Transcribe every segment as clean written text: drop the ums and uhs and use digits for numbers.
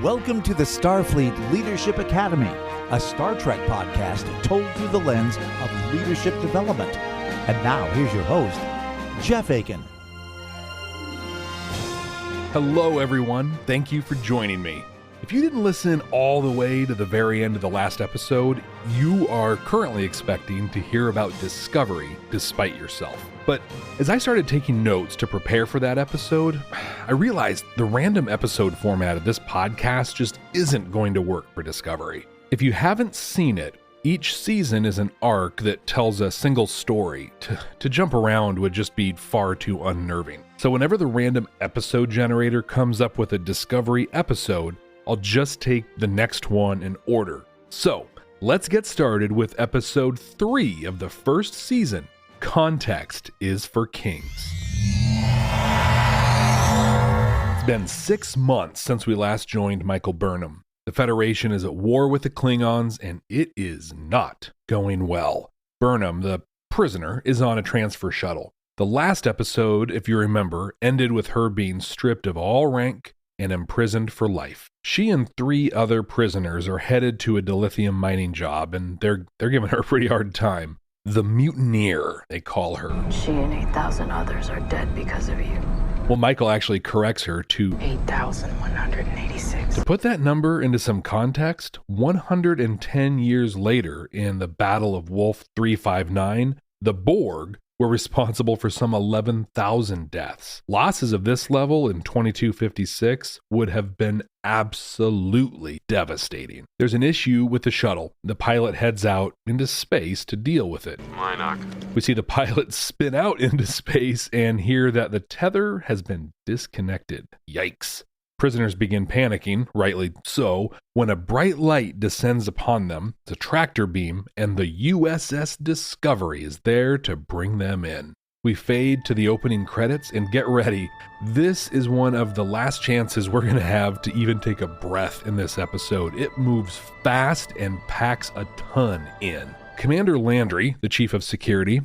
Welcome to the Starfleet Leadership Academy, a Star Trek podcast told through the lens of leadership development. And now, here's your host, Jeff Akin. Hello, everyone. Thank you for joining me. If you didn't listen all the way to the very end of the last episode, you are currently expecting to hear about Discovery despite yourself. But as I started taking notes to prepare for that episode, I realized the random episode format of this podcast just isn't going to work for Discovery. If you haven't seen it, each season is an arc that tells a single story. To jump around would just be far too unnerving. So whenever the random episode generator comes up with a Discovery episode, I'll just take the next one in order. So let's get started with episode 3 of the first season. Context is for Kings. It's been 6 months since we last joined Michael Burnham. The Federation is at war with the Klingons, and it is not going well. Burnham, the prisoner, is on a transfer shuttle. The last episode, if you remember, ended with her being stripped of all rank and imprisoned for life. She and 3 other prisoners are headed to a dilithium mining job, and they're giving her a pretty hard time. The Mutineer, they call her. She and 8,000 others are dead because of you. Well, Michael actually corrects her to 8,186. To put that number into some context, 110 years later in the Battle of Wolf 359, the Borg were responsible for some 11,000 deaths. Losses of this level in 2256 would have been absolutely devastating. There's an issue with the shuttle. The pilot heads out into space to deal with it. We see the pilot spin out into space and hear that the tether has been disconnected. Yikes. Prisoners begin panicking, rightly so, when a bright light descends upon them, the tractor beam, and the USS Discovery is there to bring them in. We fade to the opening credits and get ready. This is one of the last chances we're going to have to even take a breath in this episode. It moves fast and packs a ton in. Commander Landry, the chief of security,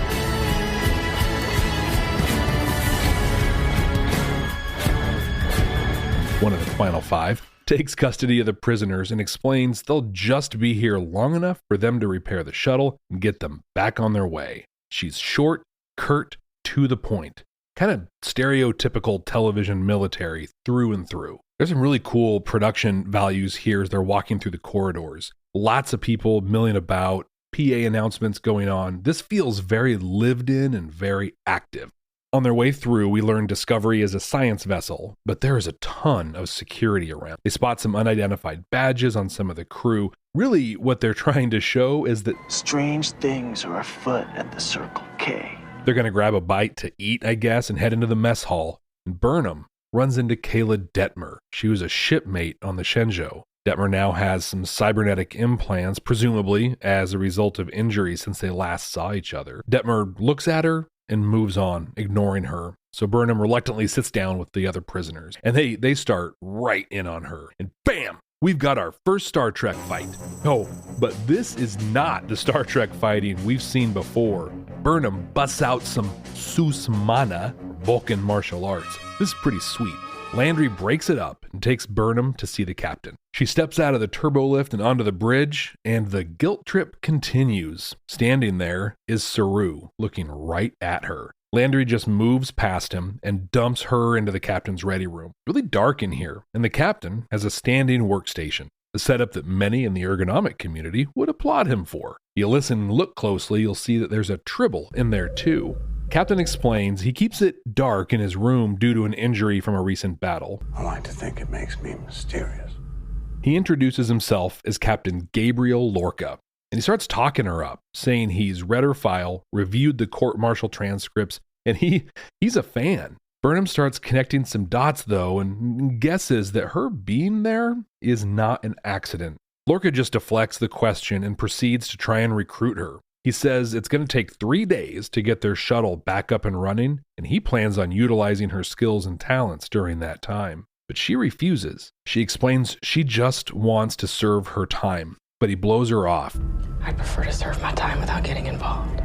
one of the final 5, takes custody of the prisoners and explains they'll just be here long enough for them to repair the shuttle and get them back on their way. She's short, curt, to the point. Kind of stereotypical television military through and through. There's some really cool production values here as they're walking through the corridors. Lots of people milling about, PA announcements going on. This feels very lived in and very active. On their way through, we learn Discovery is a science vessel, but there is a ton of security around. They spot some unidentified badges on some of the crew. Really, what they're trying to show is that strange things are afoot at the Circle K. They're going to grab a bite to eat, I guess, and head into the mess hall. And Burnham runs into Kayla Detmer. She was a shipmate on the Shenzhou. Detmer now has some cybernetic implants, presumably as a result of injuries since they last saw each other. Detmer looks at her and moves on, ignoring her. So Burnham reluctantly sits down with the other prisoners, and they start right in on her. And bam! We've got our first Star Trek fight. Oh, but this is not the Star Trek fighting we've seen before. Burnham busts out some Susmana, Vulcan martial arts. This is pretty sweet. Landry breaks it up and takes Burnham to see the captain. She steps out of the turbolift and onto the bridge, and the guilt trip continues. Standing there is Saru, looking right at her. Landry just moves past him and dumps her into the captain's ready room. Really dark in here, and the captain has a standing workstation, a setup that many in the ergonomic community would applaud him for. You listen and look closely, you'll see that there's a tribble in there too. Captain explains he keeps it dark in his room due to an injury from a recent battle. I like to think it makes me mysterious. He introduces himself as Captain Gabriel Lorca, and he starts talking her up, saying he's read her file, reviewed the court-martial transcripts, and he's a fan. Burnham starts connecting some dots, though, and guesses that her being there is not an accident. Lorca just deflects the question and proceeds to try and recruit her. He says it's going to take 3 days to get their shuttle back up and running, and he plans on utilizing her skills and talents during that time. But she refuses. She explains she just wants to serve her time, but he blows her off. I'd prefer to serve my time without getting involved.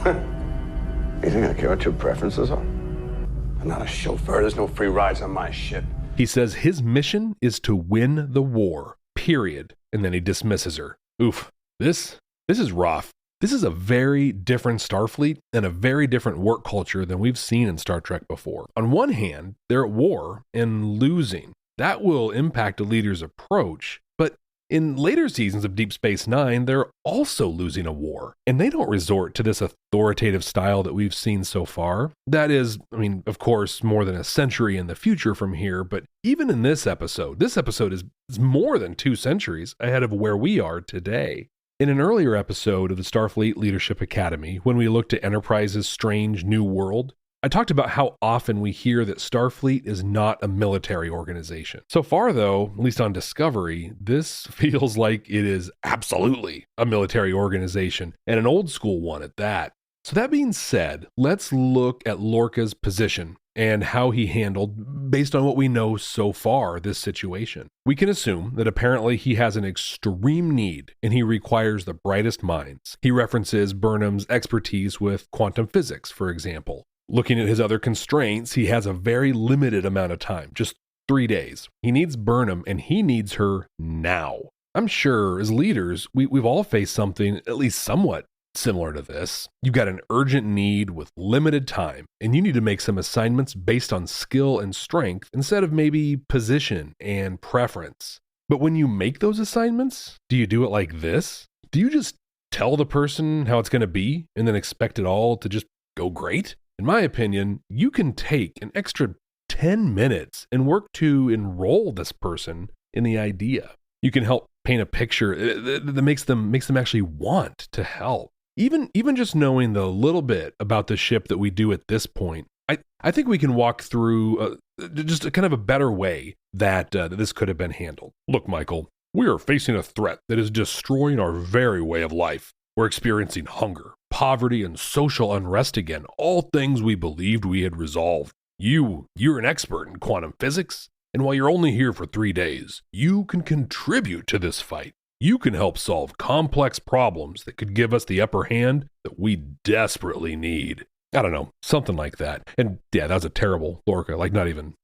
You think I care what your preferences are? I'm not a chauffeur. There's no free rides on my ship. He says his mission is to win the war, period, and then he dismisses her. Oof, this is rough. This is a very different Starfleet and a very different work culture than we've seen in Star Trek before. On one hand, they're at war and losing. That will impact a leader's approach, but in later seasons of Deep Space Nine, they're also losing a war, and they don't resort to this authoritative style that we've seen so far. That is, of course, more than a century in the future from here, but even in this episode is more than 2 centuries ahead of where we are today. In an earlier episode of the Starfleet Leadership Academy, when we looked at Enterprise's strange new world, I talked about how often we hear that Starfleet is not a military organization. So far, though, at least on Discovery, this feels like it is absolutely a military organization, and an old school one at that. So that being said, let's look at Lorca's position and how he handled, based on what we know so far, this situation. We can assume that apparently he has an extreme need and he requires the brightest minds. He references Burnham's expertise with quantum physics, for example. Looking at his other constraints, he has a very limited amount of time, just 3 days. He needs Burnham and he needs her now. I'm sure as leaders, we've all faced something at least somewhat similar to this. You've got an urgent need with limited time, and you need to make some assignments based on skill and strength instead of maybe position and preference. But when you make those assignments, do you do it like this? Do you just tell the person how it's going to be and then expect it all to just go great? In my opinion, you can take an extra 10 minutes and work to enroll this person in the idea. You can help paint a picture that makes them actually want to help. Even just knowing the little bit about the ship that we do at this point, I think we can walk through just a kind of a better way that this could have been handled. Look, Michael, we are facing a threat that is destroying our very way of life. We're experiencing hunger, poverty, and social unrest again, all things we believed we had resolved. You're an expert in quantum physics, and while you're only here for 3 days, you can contribute to this fight. You can help solve complex problems that could give us the upper hand that we desperately need. I don't know, something like that. And yeah, that was a terrible Lorca, like not even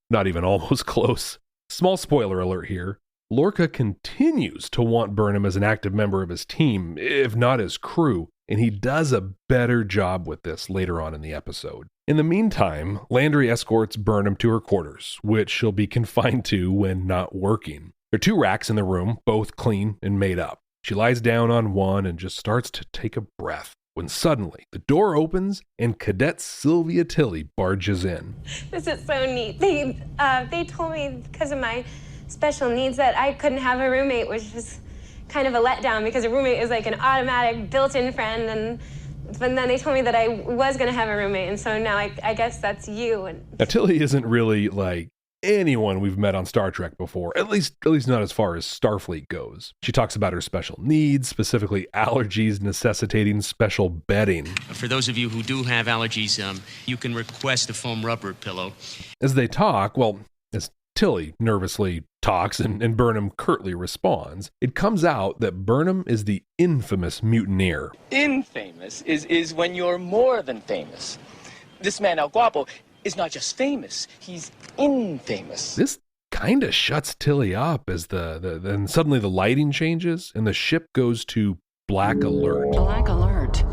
almost close. Small spoiler alert here. Lorca continues to want Burnham as an active member of his team, if not his crew, and he does a better job with this later on in the episode. In the meantime, Landry escorts Burnham to her quarters, which she'll be confined to when not working. There are 2 racks in the room, both clean and made up. She lies down on one and just starts to take a breath, when suddenly the door opens and Cadet Sylvia Tilly barges in. This is so neat. They told me because of my special needs that I couldn't have a roommate, which was kind of a letdown because a roommate is like an automatic built-in friend, but then they told me that I was going to have a roommate, and so now I guess that's you. Now Tilly isn't really like anyone we've met on Star Trek before, at least not as far as Starfleet goes. She talks about her special needs, specifically allergies necessitating special bedding. For those of you who do have allergies, you can request a foam rubber pillow. As they talk, as Tilly nervously talks and Burnham curtly responds, it comes out that Burnham is the infamous mutineer. Infamous is when you're more than famous. This man, El Guapo, is not just famous, he's infamous. This kind of shuts Tilly up as then suddenly the lighting changes and the ship goes to black alert. Black alert.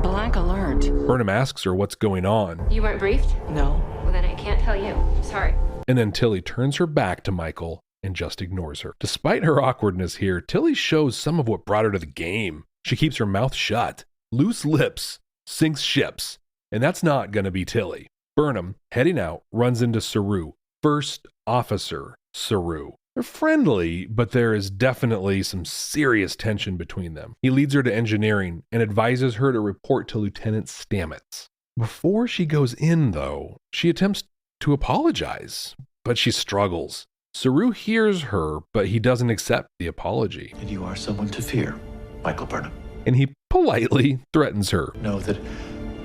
Black alert. Burnham asks her what's going on. You weren't briefed? No. Well, then I can't tell you. Sorry. And then Tilly turns her back to Michael and just ignores her. Despite her awkwardness here, Tilly shows some of what brought her to the game. She keeps her mouth shut. Loose lips sinks ships. And that's not going to be Tilly. Burnham, heading out, runs into Saru, First Officer Saru. They're friendly, but there is definitely some serious tension between them. He leads her to engineering and advises her to report to Lieutenant Stamets. Before she goes in, though, she attempts to apologize, but she struggles. Saru hears her, but he doesn't accept the apology. And you are someone to fear, Michael Burnham. And he politely threatens her. Know that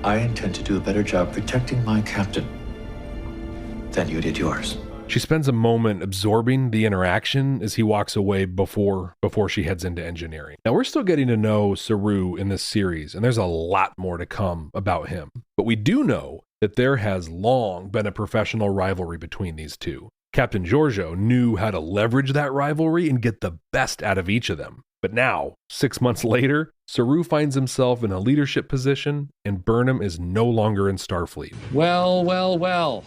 I intend to do a better job protecting my captain than you did yours. She spends a moment absorbing the interaction as he walks away before she heads into engineering. Now, we're still getting to know Saru in this series, and there's a lot more to come about him. But we do know that there has long been a professional rivalry between these two. Captain Giorgio knew how to leverage that rivalry and get the best out of each of them. But now, 6 months later, Saru finds himself in a leadership position, and Burnham is no longer in Starfleet. Well.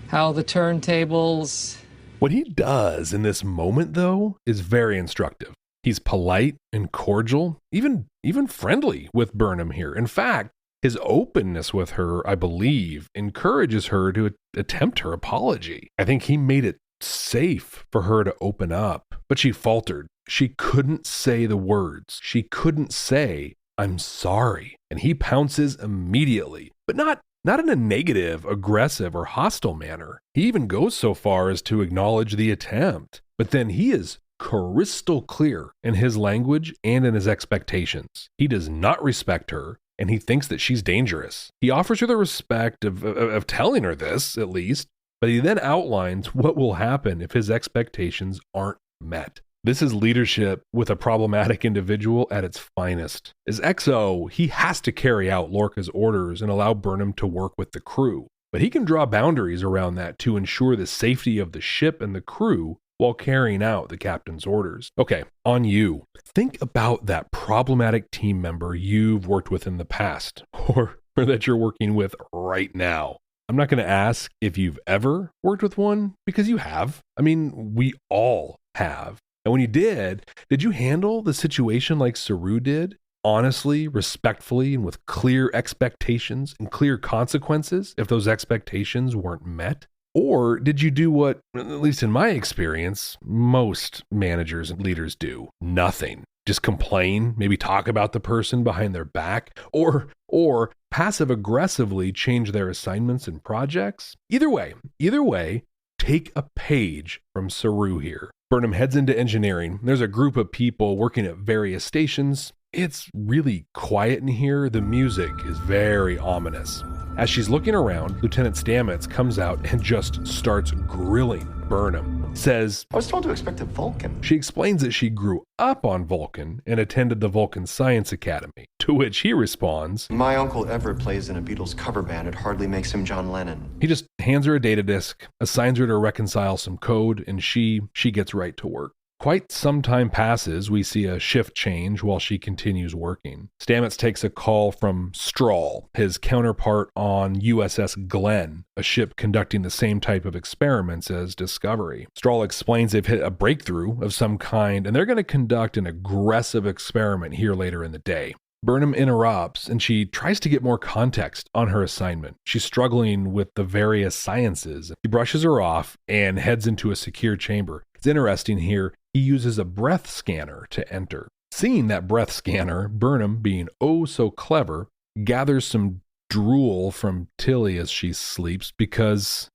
How the turntables... What he does in this moment, though, is very instructive. He's polite and cordial, even friendly with Burnham here. In fact, his openness with her, I believe, encourages her to attempt her apology. I think he made it safe for her to open up, but she faltered. She couldn't say the words. She couldn't say, "I'm sorry." And he pounces immediately, but not in a negative, aggressive, or hostile manner. He even goes so far as to acknowledge the attempt. But then he is crystal clear in his language and in his expectations. He does not respect her, and he thinks that she's dangerous. He offers her the respect of telling her this, at least, but he then outlines what will happen if his expectations aren't met. This is leadership with a problematic individual at its finest. As XO, he has to carry out Lorca's orders and allow Burnham to work with the crew. But he can draw boundaries around that to ensure the safety of the ship and the crew while carrying out the captain's orders. Okay, on you. Think about that problematic team member you've worked with in the past, or that you're working with right now. I'm not going to ask if you've ever worked with one, because you have. I mean, we all have. And when you did you handle the situation like Saru did? Honestly, respectfully, and with clear expectations and clear consequences if those expectations weren't met? Or did you do what, at least in my experience, most managers and leaders do? Nothing. Just complain, maybe talk about the person behind their back, or passive aggressively change their assignments and projects? Either way, take a page from Saru here. Burnham heads into engineering. There's a group of people working at various stations. It's really quiet in here. The music is very ominous. As she's looking around, Lieutenant Stamets comes out and just starts grilling Burnham. Says, I was told to expect a Vulcan. She explains that she grew up on Vulcan and attended the Vulcan Science Academy, to which he responds, My uncle Everett plays in a Beatles cover band. It hardly makes him John Lennon. He just hands her a data disk, assigns her to reconcile some code, and she gets right to work. Quite some time passes. We see a shift change while she continues working. Stamets takes a call from Strahl, his counterpart on USS Glenn, a ship conducting the same type of experiments as Discovery. Strahl explains they've hit a breakthrough of some kind, and they're going to conduct an aggressive experiment here later in the day. Burnham interrupts, and she tries to get more context on her assignment. She's struggling with the various sciences. He brushes her off and heads into a secure chamber. It's interesting here, he uses a breath scanner to enter. Seeing that breath scanner, Burnham, being oh so clever, gathers some drool from Tilly as she sleeps because,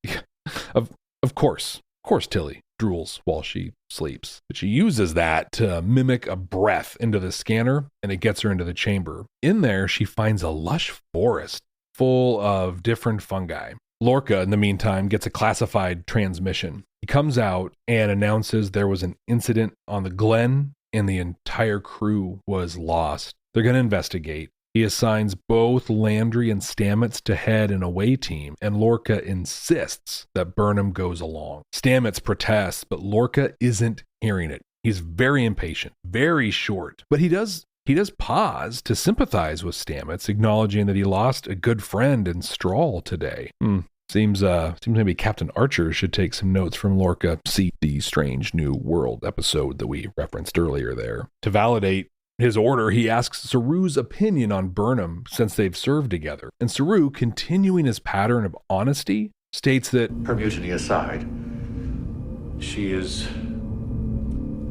of course Tilly drools while she sleeps. But she uses that to mimic a breath into the scanner, and it gets her into the chamber. In there, she finds a lush forest full of different fungi. Lorca, in the meantime, gets a classified transmission. He comes out and announces there was an incident on the Glen and the entire crew was lost. They're going to investigate. He assigns both Landry and Stamets to head an away team, and Lorca insists that Burnham goes along. Stamets protests, but Lorca isn't hearing it. He's very impatient, very short, but he does pause to sympathize with Stamets, acknowledging that he lost a good friend in Strahl today. Seems maybe Captain Archer should take some notes from Lorca. See the Strange New World episode that we referenced earlier there. To validate his order, he asks Saru's opinion on Burnham since they've served together. And Saru, continuing his pattern of honesty, states that, Her mutiny aside, she is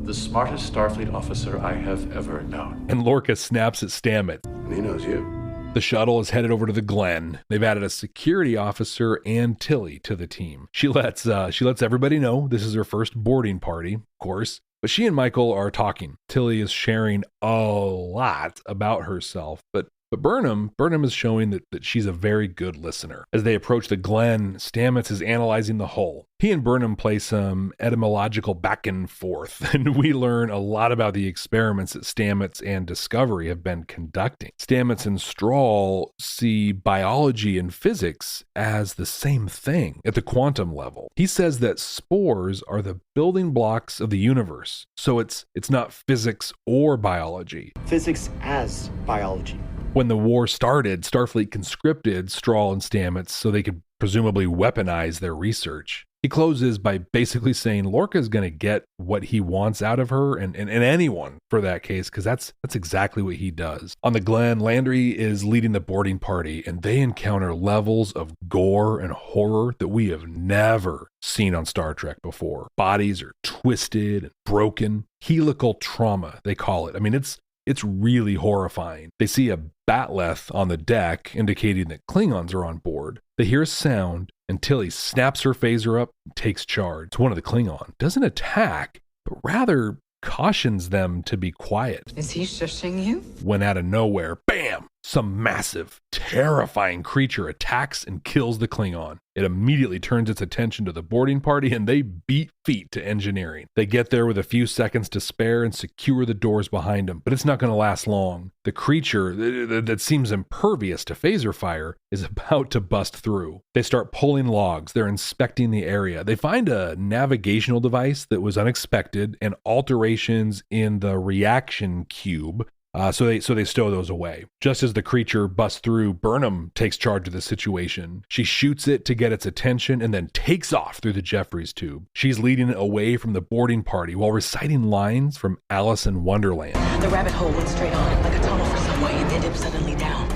the smartest Starfleet officer I have ever known. And Lorca snaps at Stamets. And he knows you. The shuttle is headed over to the Glen. They've added a security officer and Tilly to the team. She lets everybody know this is her first boarding party, of course. But she and Michael are talking. Tilly is sharing a lot about herself, but But Burnham is showing that she's a very good listener. As they approach the Glen, Stamets is analyzing the hull. He and Burnham play some etymological back and forth, and we learn a lot about the experiments that Stamets and Discovery have been conducting. Stamets and Strahl see biology and physics as the same thing at the quantum level. He says that spores are the building blocks of the universe, so it's not physics or biology. Physics as biology. When the war started, Starfleet conscripted Strahl and Stamets so they could presumably weaponize their research. He closes by basically saying Lorca is going to get what he wants out of her and anyone for that case, because that's exactly what he does. On the Glen, Landry is leading the boarding party, and they encounter levels of gore and horror that we have never seen on Star Trek before. Bodies are twisted and broken. Helical trauma, they call it. I mean, it's really horrifying. They see a bat'leth on the deck, indicating that Klingons are on board. They hear a sound, and Tilly snaps her phaser up and takes charge. One of the Klingon doesn't attack, but rather cautions them to be quiet. Is he shushing you? When out of nowhere, bam! Some massive, terrifying creature attacks and kills the Klingon. It immediately turns its attention to the boarding party, and they beat feet to engineering. They get there with a few seconds to spare and secure the doors behind them, but it's not going to last long. The creature that seems impervious to phaser fire is about to bust through. They start pulling logs. They're inspecting the area. They find a navigational device that was unexpected and alterations in the reaction cube. So they stow those away. Just as the creature busts through, Burnham takes charge of the situation. She shoots it to get its attention and then takes off through the Jeffries tube. She's leading it away from the boarding party while reciting lines from Alice in Wonderland. The rabbit hole went straight on, like a tunnel for some way, and ended suddenly down.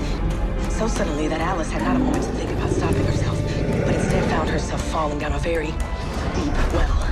So suddenly that Alice had not a moment to think about stopping herself, but instead found herself falling down a very deep well.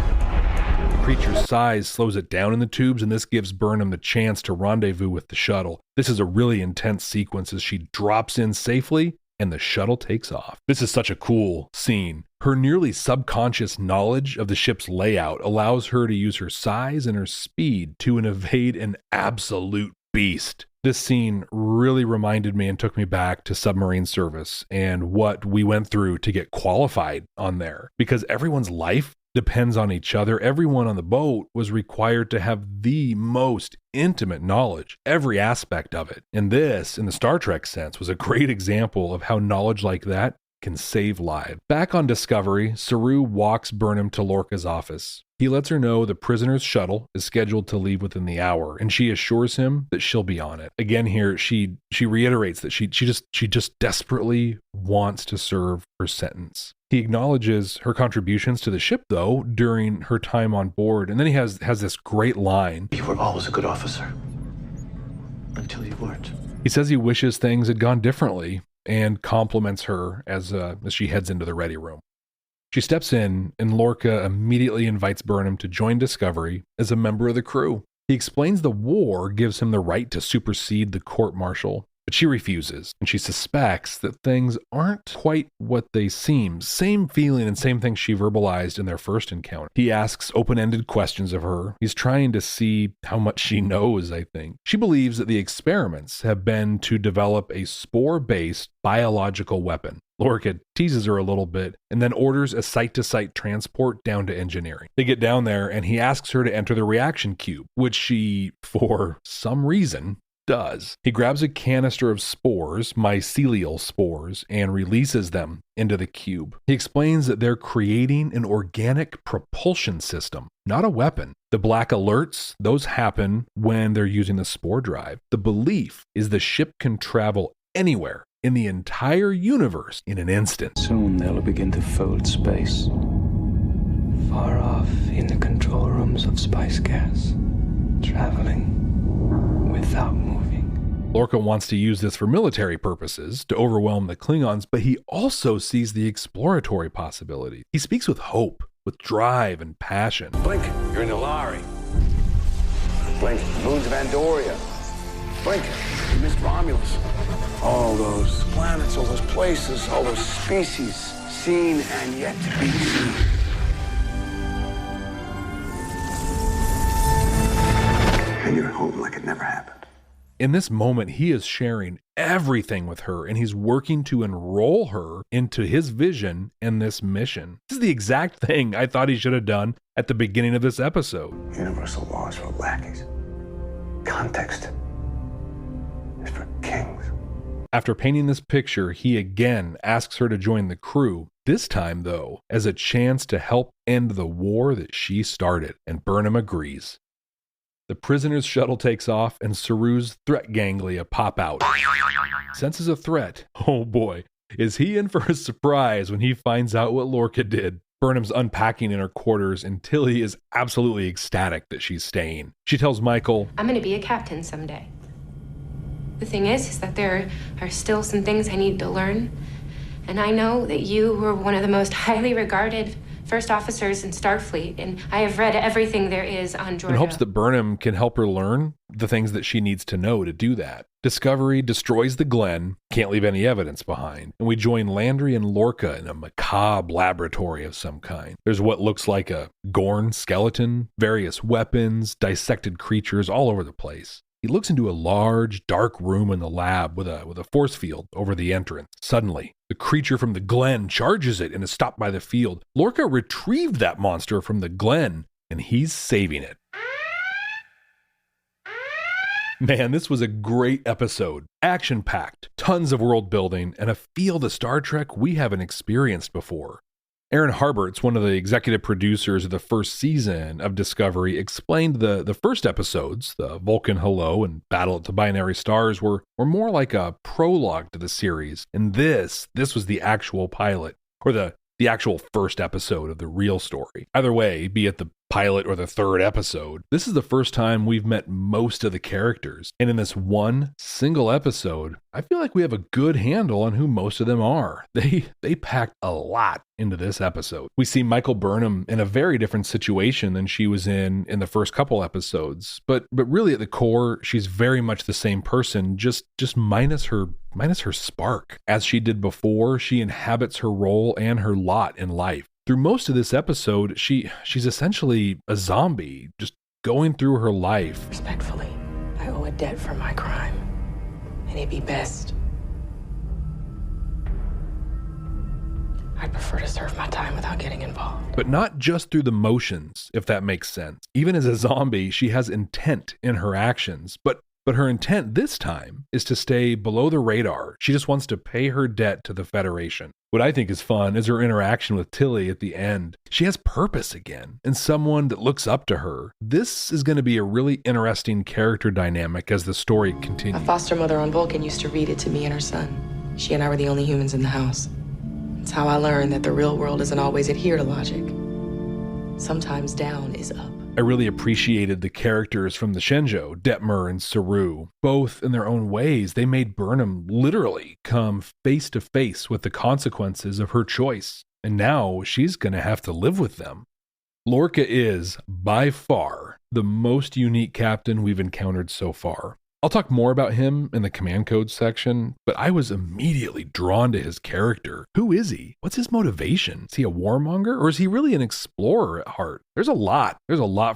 Creature's size slows it down in the tubes, and this gives Burnham the chance to rendezvous with the shuttle. This is a really intense sequence as she drops in safely and the shuttle takes off. This is such a cool scene. Her nearly subconscious knowledge of the ship's layout allows her to use her size and her speed to evade an absolute beast. This scene really reminded me and took me back to submarine service and what we went through to get qualified on there, because everyone's life depends on each other. Everyone on the boat was required to have the most intimate knowledge, every aspect of it. And this, in the Star Trek sense, was a great example of how knowledge like that can save lives. Back on Discovery, Saru walks Burnham to Lorca's office. He lets her know the prisoner's shuttle is scheduled to leave within the hour, and she assures him that she'll be on it. Again here, she reiterates that she just desperately wants to serve her sentence. He acknowledges her contributions to the ship, though, during her time on board, and then he has this great line. You were always a good officer. Until you weren't. He says he wishes things had gone differently, and compliments her as she heads into the ready room. She steps in, and Lorca immediately invites Burnham to join Discovery as a member of the crew. He explains the war gives him the right to supersede the court-martial, but she refuses, and she suspects that things aren't quite what they seem. Same feeling and same thing she verbalized in their first encounter. He asks open-ended questions of her. He's trying to see how much she knows, I think. She believes that the experiments have been to develop a spore-based biological weapon. Lorca teases her a little bit and then orders a site-to-site transport down to engineering. They get down there, and he asks her to enter the reaction cube, which she, for some reason, does. He grabs a canister of spores, mycelial spores, and releases them into the cube. He explains that they're creating an organic propulsion system, not a weapon. The black alerts, those happen when they're using the spore drive. The belief is the ship can travel anywhere in the entire universe in an instant. Soon they'll begin to fold space. Far off in the control rooms of spice gas, traveling without moving. Lorca wants to use this for military purposes, to overwhelm the Klingons, but he also sees the exploratory possibility. He speaks with hope, with drive and passion. Blink, you're in the Lowry. Blink, moons of Andoria. Blink, you missed Romulus. All those planets, all those places, all those species, seen and yet to be seen. And you're home like it never happened. In this moment, he is sharing everything with her, and he's working to enroll her into his vision and this mission. This is the exact thing I thought he should have done at the beginning of this episode. Universal laws for lackeys. Context is for kings. After painting this picture, he again asks her to join the crew, this time, though, as a chance to help end the war that she started, and Burnham agrees. The prisoner's shuttle takes off, and Saru's threat ganglia pop out. Senses a threat. Oh boy, is he in for a surprise when he finds out what Lorca did. Burnham's unpacking in her quarters, and Tilly is absolutely ecstatic that she's staying. She tells Michael, I'm going to be a captain someday. The thing is that there are still some things I need to learn. And I know that you were one of the most highly regarded first officers in Starfleet, and I have read everything there is on Georgia. In hopes that Burnham can help her learn the things that she needs to know to do that. Discovery destroys the Glen, can't leave any evidence behind, and we join Landry and Lorca in a macabre laboratory of some kind. There's what looks like a Gorn skeleton, various weapons, dissected creatures all over the place. He looks into a large, dark room in the lab with a force field over the entrance. Suddenly, the creature from the Glen charges it and is stopped by the field. Lorca retrieved that monster from the Glen, and he's saving it. Man, this was a great episode. Action-packed, tons of world building, and a feel to Star Trek we haven't experienced before. Aaron Harbert's one of the executive producers of the first season of Discovery, explained the first episodes, the Vulcan Hello and Battle at the Binary Stars, were more like a prologue to the series. And this was the actual pilot, or the actual first episode of the real story. Either way, be it the pilot or the third episode, this is the first time we've met most of the characters. And in this one single episode, I feel like we have a good handle on who most of them are. They packed a lot into this episode. We see Michael Burnham in a very different situation than she was in the first couple episodes. But really at the core, she's very much the same person, just minus her spark. As she did before, she inhabits her role and her lot in life. Through most of this episode, she's essentially a zombie, just going through her life. Respectfully, I owe a debt for my crime, and it'd be best. I'd prefer to serve my time without getting involved. But not just through the motions, if that makes sense. Even as a zombie, she has intent in her actions, but her intent this time is to stay below the radar. She just wants to pay her debt to the Federation. What I think is fun is her interaction with Tilly at the end. She has purpose again, and someone that looks up to her. This is going to be a really interesting character dynamic as the story continues. My foster mother on Vulcan used to read it to me and her son. She and I were the only humans in the house. It's how I learned that the real world doesn't always adhere to logic. Sometimes down is up. I really appreciated the characters from the Shenzhou, Detmer and Saru. Both in their own ways, they made Burnham literally come face to face with the consequences of her choice. And now she's going to have to live with them. Lorca is, by far, the most unique captain we've encountered so far. I'll talk more about him in the command code section, but I was immediately drawn to his character. Who is he? What's his motivation? Is he a warmonger, or is he really an explorer at heart? There's a lot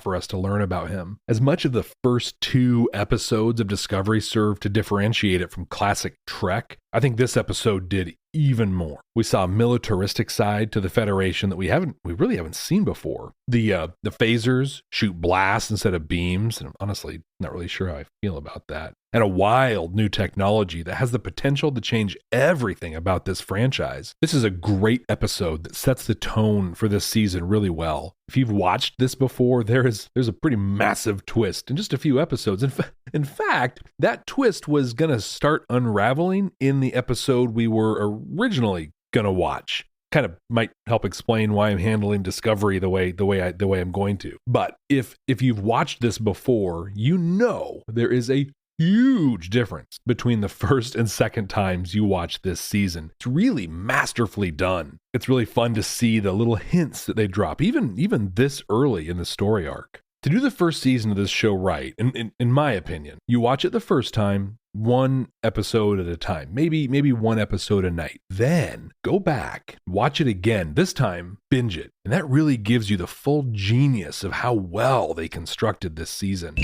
for us to learn about him. As much of the first 2 episodes of Discovery served to differentiate it from classic Trek, I think this episode did even more. We saw a militaristic side to the Federation that we really haven't seen before. The phasers shoot blasts instead of beams, and I'm honestly not really sure how I feel about that. And a wild new technology that has the potential to change everything about this franchise. This is a great episode that sets the tone for this season really well. If you've watched this before, there's a pretty massive twist in just a few episodes. In fact, that twist was going to start unraveling in the episode we were originally going to watch. Kind of might help explain why I'm handling Discovery the way I'm going to. But if you've watched this before, you know there is a huge difference between the first and second times you watch this season. It's really masterfully done. It's really fun to see the little hints that they drop, even this early in the story arc. To do the first season of this show right, in my opinion, you watch it the first time, one episode at a time, maybe one episode a night. Then go back, watch it again, this time binge it. And that really gives you the full genius of how well they constructed this season.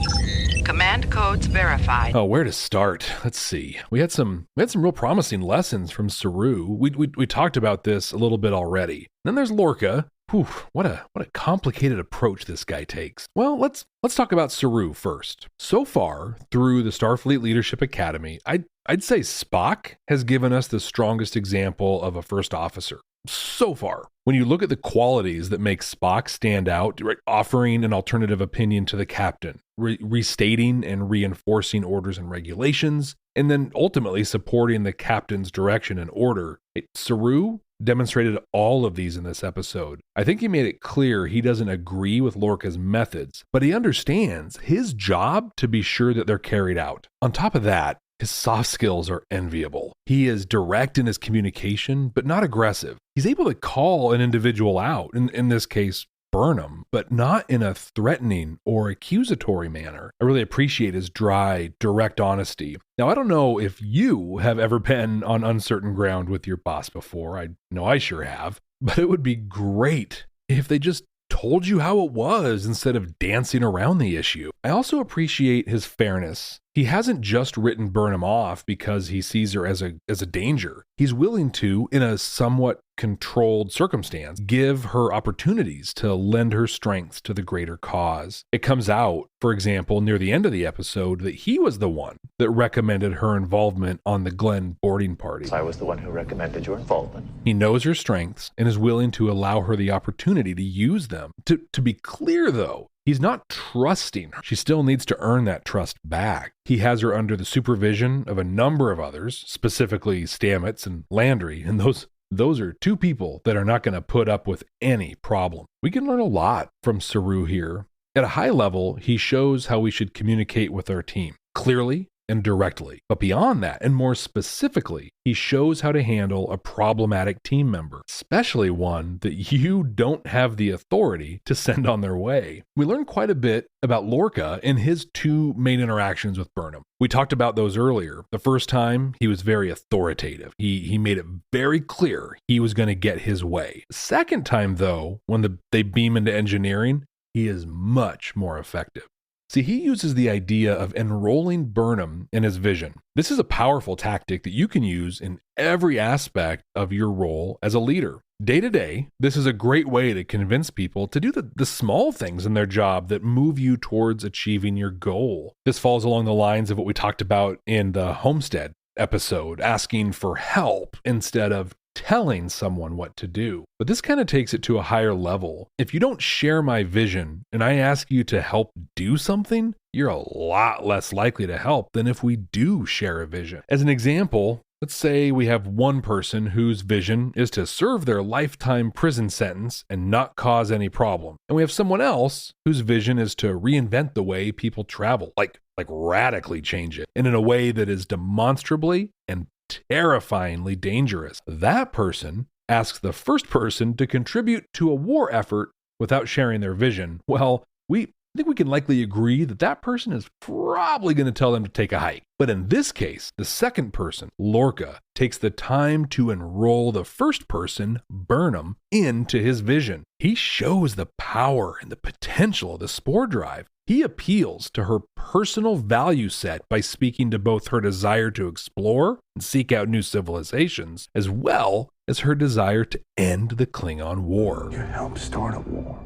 Command codes verified. Oh, where to start? Let's see. We had some real promising lessons from Saru. We talked about this a little bit already. Then there's Lorca. Whew, what a complicated approach this guy takes. Well, let's talk about Saru first. So far, through the Starfleet Leadership Academy, I'd say Spock has given us the strongest example of a first officer. So far, when you look at the qualities that make Spock stand out, right, offering an alternative opinion to the captain, restating and reinforcing orders and regulations, and then ultimately supporting the captain's direction and order, Saru demonstrated all of these in this episode. I think he made it clear he doesn't agree with Lorca's methods, but he understands his job to be sure that they're carried out. On top of that, his soft skills are enviable. He is direct in his communication, but not aggressive. He's able to call an individual out, in this case, Burnham, but not in a threatening or accusatory manner. I really appreciate his dry, direct honesty. Now, I don't know if you have ever been on uncertain ground with your boss before. I know I sure have, but it would be great if they just told you how it was instead of dancing around the issue. I also appreciate his fairness. He hasn't just written Burnham off because he sees her as a danger. He's willing to, in a somewhat controlled circumstance, give her opportunities to lend her strength to the greater cause. It comes out, for example, near the end of the episode that he was the one that recommended her involvement on the Glen boarding party. I was the one who recommended your involvement. He knows her strengths and is willing to allow her the opportunity to use them. To be clear, though, he's not trusting her. She still needs to earn that trust back. He has her under the supervision of a number of others, specifically Stamets and Landry, and those are two people that are not going to put up with any problem. We can learn a lot from Saru here. At a high level, he shows how we should communicate with our team, clearly and directly. But beyond that, and more specifically, he shows how to handle a problematic team member, especially one that you don't have the authority to send on their way. We learn quite a bit about Lorca in his two main interactions with Burnham. We talked about those earlier. The first time, he was very authoritative. He made it very clear he was going to get his way. The second time, though, when they beam into engineering, he is much more effective. See, he uses the idea of enrolling Burnham in his vision. This is a powerful tactic that you can use in every aspect of your role as a leader. Day to day, this is a great way to convince people to do the small things in their job that move you towards achieving your goal. This falls along the lines of what we talked about in the Homestead episode, asking for help instead of telling someone what to do. But this kind of takes it to a higher level. If you don't share my vision and I ask you to help do something, you're a lot less likely to help than if we do share a vision. As an example, let's say we have one person whose vision is to serve their lifetime prison sentence and not cause any problem. And we have someone else whose vision is to reinvent the way people travel, like radically change it, and in a way that is demonstrably and terrifyingly dangerous. That person asks the first person to contribute to a war effort without sharing their vision. Well, I think we can likely agree that person is probably going to tell them to take a hike. But in this case, the second person, Lorca, takes the time to enroll the first person, Burnham, into his vision. He shows the power and the potential of the spore drive. He appeals to her personal value set by speaking to both her desire to explore and seek out new civilizations, as well as her desire to end the Klingon War. You helped start a war.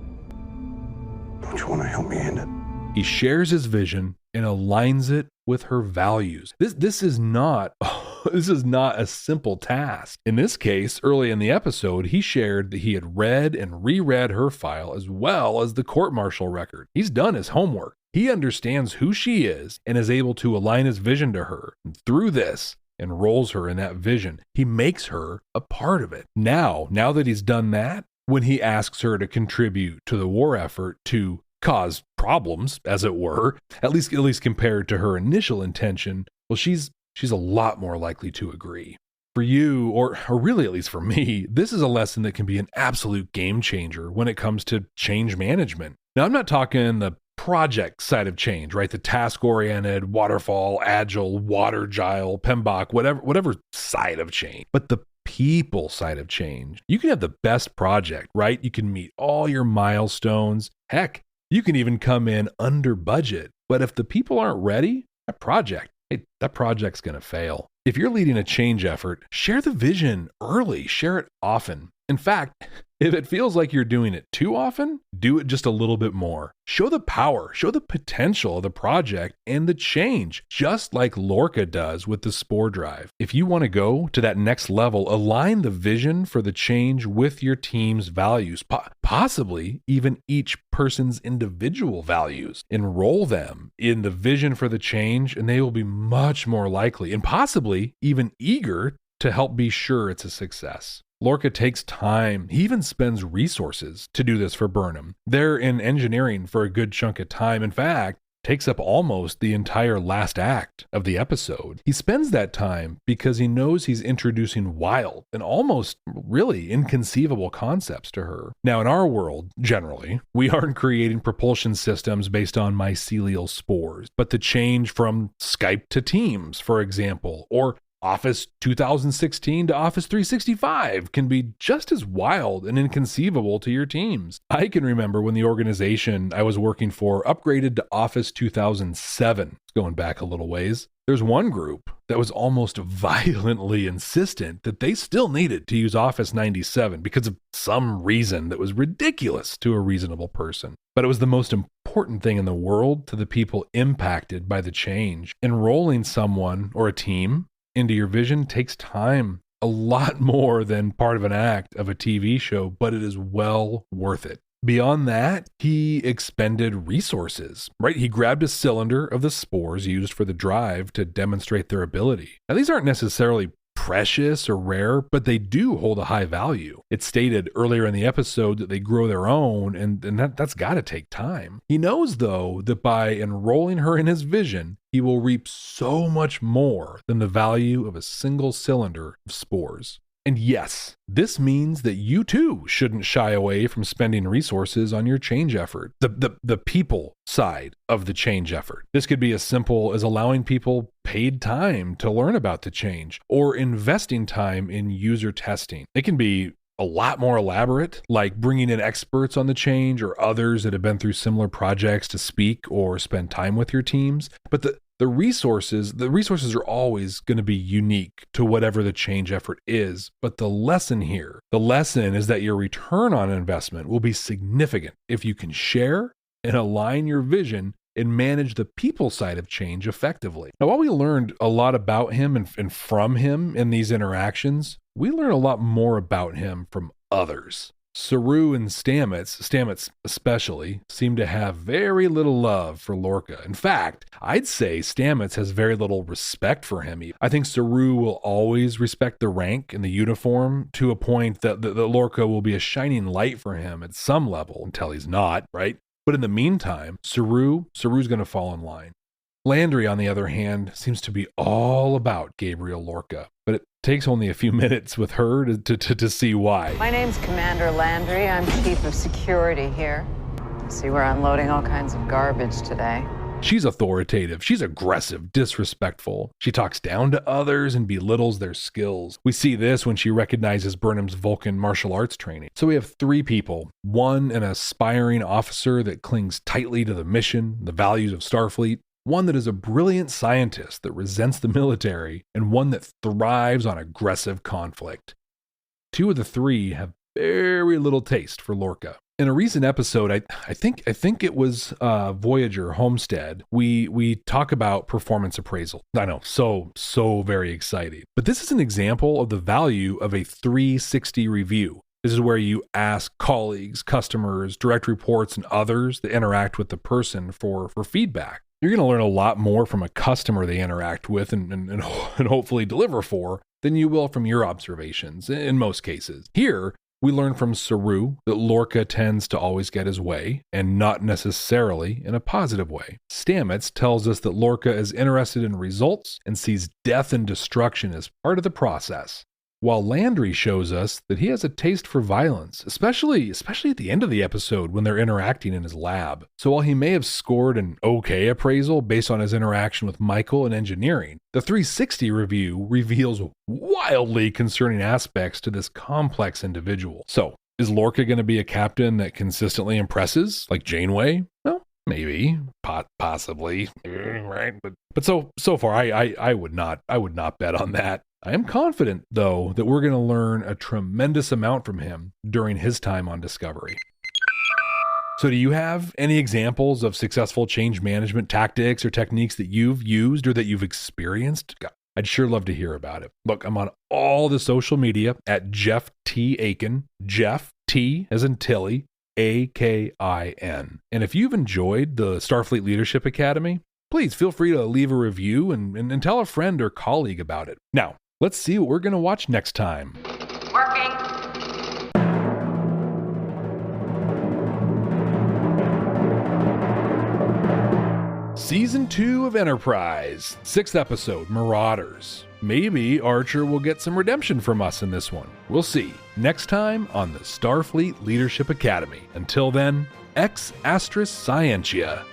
Don't you want to help me end it? He shares his vision and aligns it with her values. This is not a simple task. In this case, early in the episode, he shared that he had read and reread her file as well as the court-martial record. He's done his homework. He understands who she is and is able to align his vision to her. And through this, enrolls her in that vision. He makes her a part of it. Now that he's done that, when he asks her to contribute to the war effort to cause problems, as it were, at least compared to her initial intention, well, she's a lot more likely to agree. For you, or really at least for me, this is a lesson that can be an absolute game changer when it comes to change management. Now, I'm not talking the project side of change, right? The task-oriented, waterfall, agile, water gile, PMBOK, whatever side of change. But the people side of change, you can have the best project, right? You can meet all your milestones. Heck, you can even come in under budget. But if the people aren't ready, that project's going to fail. If you're leading a change effort, share the vision early, share it often. In fact, if it feels like you're doing it too often, do it just a little bit more. Show the power, show the potential of the project and the change, just like Lorca does with the Spore Drive. If you want to go to that next level, align the vision for the change with your team's values, possibly even each person's individual values. Enroll them in the vision for the change, and they will be much more likely and possibly even eager to help be sure it's a success. Lorca takes time. He even spends resources to do this for Burnham. They're in engineering for a good chunk of time. In fact, takes up almost the entire last act of the episode. He spends that time because he knows he's introducing wild and almost really inconceivable concepts to her. Now, in our world, generally, we aren't creating propulsion systems based on mycelial spores, but the change from Skype to Teams, for example, or Office 2016 to Office 365 can be just as wild and inconceivable to your teams. I can remember when the organization I was working for upgraded to Office 2007, going back a little ways. There's one group that was almost violently insistent that they still needed to use Office 97 because of some reason that was ridiculous to a reasonable person. But it was the most important thing in the world to the people impacted by the change. Enrolling someone or a team into your vision takes time, a lot more than part of an act of a TV show, but it is well worth it. Beyond that, he expended resources, right? He grabbed a cylinder of the spores used for the drive to demonstrate their ability. Now, these aren't necessarily precious or rare, but they do hold a high value. It's stated earlier in the episode that they grow their own, and that's got to take time. He knows, though, that by enrolling her in his vision, he will reap so much more than the value of a single cylinder of spores. And yes, this means that you too shouldn't shy away from spending resources on your change effort, the people side of the change effort. This could be as simple as allowing people paid time to learn about the change or investing time in user testing. It can be a lot more elaborate, like bringing in experts on the change or others that have been through similar projects to speak or spend time with your teams. But the resources are always going to be unique to whatever the change effort is. But the lesson is that your return on investment will be significant if you can share and align your vision and manage the people side of change effectively. Now, while we learned a lot about him and from him in these interactions, we learn a lot more about him from others. Saru and Stamets especially, seem to have very little love for Lorca. In fact, I'd say Stamets has very little respect for him. I think Saru will always respect the rank and the uniform to a point that Lorca will be a shining light for him at some level until he's not, right? But in the meantime, Saru's going to fall in line. Landry, on the other hand, seems to be all about Gabriel Lorca, but it takes only a few minutes with her to see why. My name's Commander Landry. I'm Chief of Security here. See, we're unloading all kinds of garbage today. She's authoritative. She's aggressive, disrespectful. She talks down to others and belittles their skills. We see this when she recognizes Burnham's Vulcan martial arts training. So we have three people. One, an aspiring officer that clings tightly to the mission, the values of Starfleet. One that is a brilliant scientist that resents the military, and one that thrives on aggressive conflict. Two of the three have very little taste for Lorca. In a recent episode, I think it was Voyager Homestead, we talk about performance appraisal. I know, so very exciting. But this is an example of the value of a 360 review. This is where you ask colleagues, customers, direct reports, and others that interact with the person for feedback. You're going to learn a lot more from a customer they interact with and hopefully deliver for than you will from your observations in most cases. Here, we learn from Saru that Lorca tends to always get his way, and not necessarily in a positive way. Stamets tells us that Lorca is interested in results and sees death and destruction as part of the process. while Landry shows us that he has a taste for violence, especially at the end of the episode when they're interacting in his lab. So while he may have scored an okay appraisal based on his interaction with Michael and engineering, the 360 review reveals wildly concerning aspects to this complex individual. So, is Lorca going to be a captain that consistently impresses, like Janeway? Well, maybe, possibly, right? But so far, I would not bet on that. I am confident, though, that we're going to learn a tremendous amount from him during his time on Discovery. So do you have any examples of successful change management tactics or techniques that you've used or that you've experienced? God, I'd sure love to hear about it. Look, I'm on all the social media at Jeff T. Akin, Jeff T as in Tilly, Akin. And if you've enjoyed the Starfleet Leadership Academy, please feel free to leave a review and tell a friend or colleague about it. Now, let's see what we're going to watch next time. Working. Season 2 of Enterprise, 6th episode, Marauders. Maybe Archer will get some redemption from us in this one. We'll see. Next time on the Starfleet Leadership Academy. Until then, ex Astris Scientia.